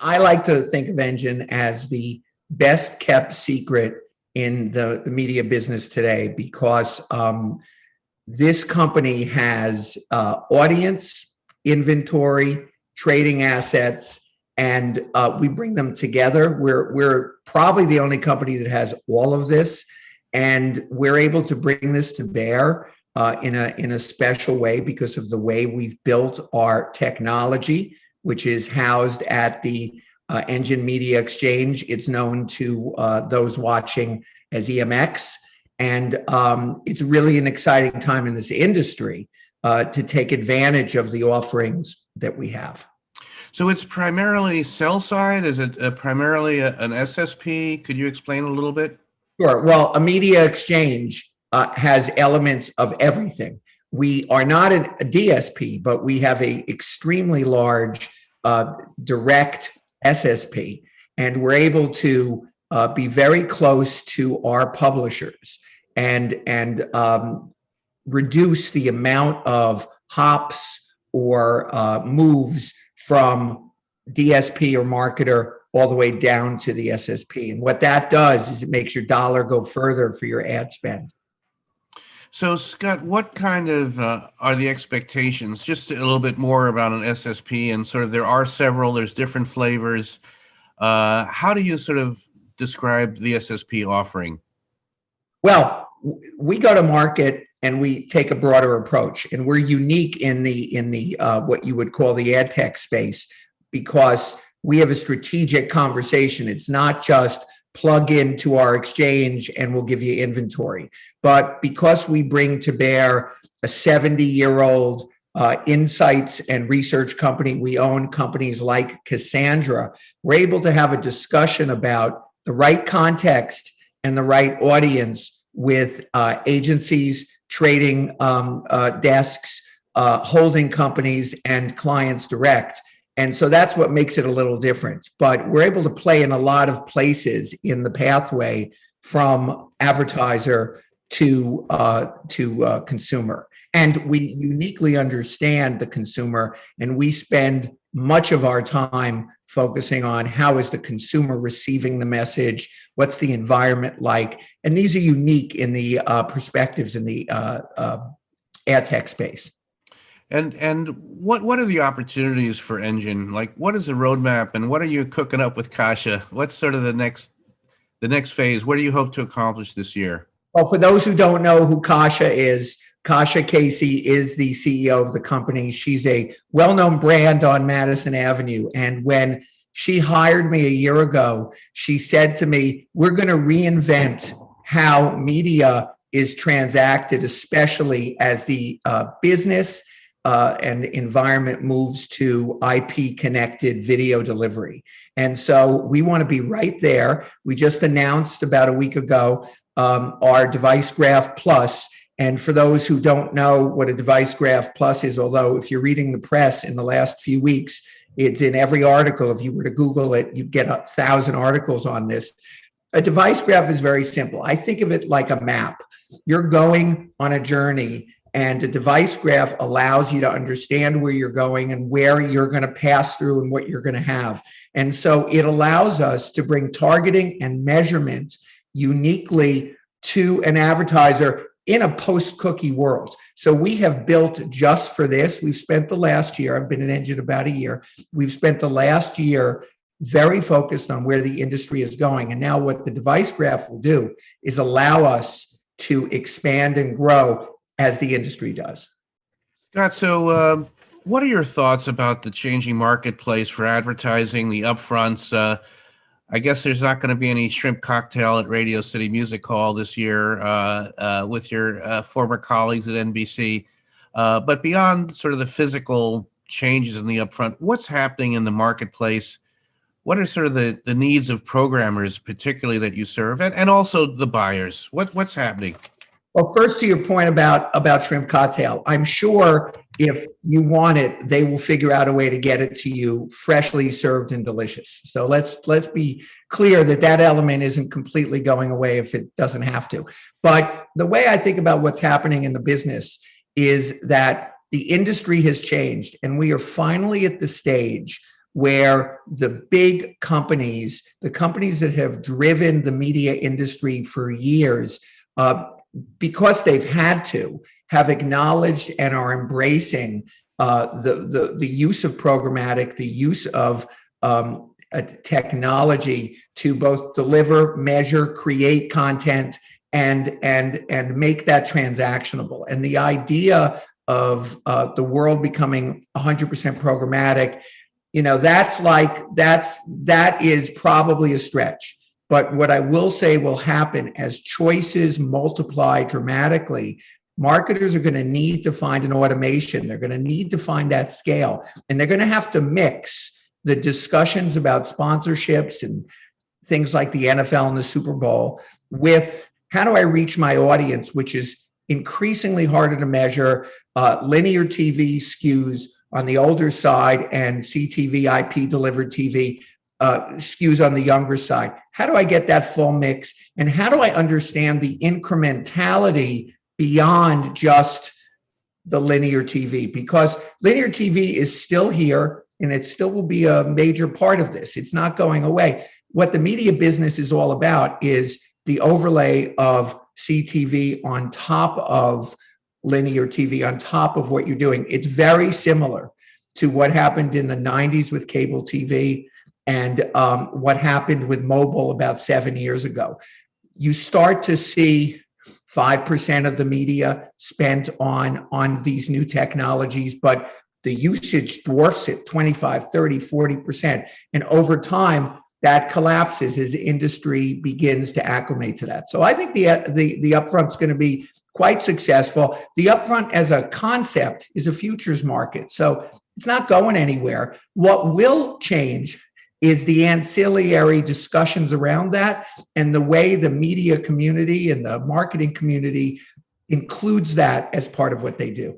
I like to think of Engine as the best kept secret in the media business today because this company has audience, inventory, trading assets, and we bring them together. We're probably the only company that has all of this, and we're able to bring this to bear in a special way because of the way we've built our technology, which is housed at the Engine Media Exchange. It's known to those watching as EMX. And it's really an exciting time in this industry to take advantage of the offerings that we have. So it's primarily sell side? Is it primarily an SSP? Could you explain a little bit? Sure. Well, a media exchange has elements of everything. We are not a DSP, but we have a extremely large direct SSP, and we're able to be very close to our publishers and reduce the amount of hops or moves from DSP or marketer all the way down to the SSP. And what that does is it makes your dollar go further for your ad spend. So, Scott, what kind of are the expectations? Just a little bit more about an SSP, and sort of there are several, there's different flavors. How do you sort of describe the SSP offering? Well, we go to market and we take a broader approach, and we're unique in the what you would call the ad tech space because we have a strategic conversation. It's not just plug into our exchange and we'll give you inventory, but because we bring to bear a 70-year-old insights and research company, we own companies like Cassandra. We're able to have a discussion about the right context and the right audience with agencies, trading desks, holding companies, and clients direct. And so that's what makes it a little different. But we're able to play in a lot of places in the pathway from advertiser to consumer. And we uniquely understand the consumer, and we spend much of our time focusing on how is the consumer receiving the message, what's the environment like, and these are unique in the perspectives in the ad tech space. And what are the opportunities for Engine? Like, what is the roadmap, and what are you cooking up with Kasia? What's sort of the next phase? What do you hope to accomplish this year? Well, for those who don't know who Kasia is, Kasia Casey is the CEO of the company. She's a well-known brand on Madison Avenue. And when she hired me a year ago, she said to me, we're going to reinvent how media is transacted, especially as the business and environment moves to IP-connected video delivery. And so we want to be right there. We just announced about a week ago our Device Graph Plus. And for those who don't know what a Device Graph Plus is, although if you're reading the press in the last few weeks, it's in every article. If you were to Google it, you'd get 1,000 articles on this. A device graph is very simple. I think of it like a map. You're going on a journey, and a device graph allows you to understand where you're going and where you're going to pass through and what you're going to have. And so it allows us to bring targeting and measurement uniquely to an advertiser in a post-cookie world. So we have built just for this. We've spent the last year, I've been in Engine about a year, we've spent the last year very focused on where the industry is going. And now what the device graph will do is allow us to expand and grow as the industry does. Scott, so what are your thoughts about the changing marketplace for advertising, the upfronts? I guess there's not going to be any shrimp cocktail at Radio City Music Hall this year with your former colleagues at NBC. But beyond sort of the physical changes in the upfront, what's happening in the marketplace? What are sort of the needs of programmers, particularly that you serve, and also the buyers? What's happening? Well, first to your point about shrimp cocktail, I'm sure if you want it, they will figure out a way to get it to you freshly served and delicious. So let's be clear that element isn't completely going away if it doesn't have to. But the way I think about what's happening in the business is that the industry has changed, and we are finally at the stage where the big companies, the companies that have driven the media industry for years, because they've had to, have acknowledged and are embracing the use of programmatic, the use of technology to both deliver, measure, create content, and make that transactionable. And the idea of the world becoming 100% programmatic, that is probably a stretch. But what I will say will happen as choices multiply dramatically, marketers are going to need to find an automation. They're going to need to find that scale, and they're going to have to mix the discussions about sponsorships and things like the NFL and the Super Bowl with how do I reach my audience, which is increasingly harder to measure. Linear TV skews on the older side, and CTV, IP delivered TV skews on the younger side. How do I get that full mix? And how do I understand the incrementality beyond just the linear TV? Because linear TV is still here, and it still will be a major part of this. It's not going away. What the media business is all about is the overlay of CTV on top of linear TV, on top of what you're doing. It's very similar to what happened in the 90s with cable TV and what happened with mobile about 7 years ago. You start to see 5% of the media spent on these new technologies, but the usage dwarfs it 25, 30, 40%. And over time, that collapses as the industry begins to acclimate to that. So I think the upfront's going to be quite successful. The upfront as a concept is a futures market, so it's not going anywhere. What will change is the ancillary discussions around that and the way the media community and the marketing community includes that as part of what they do.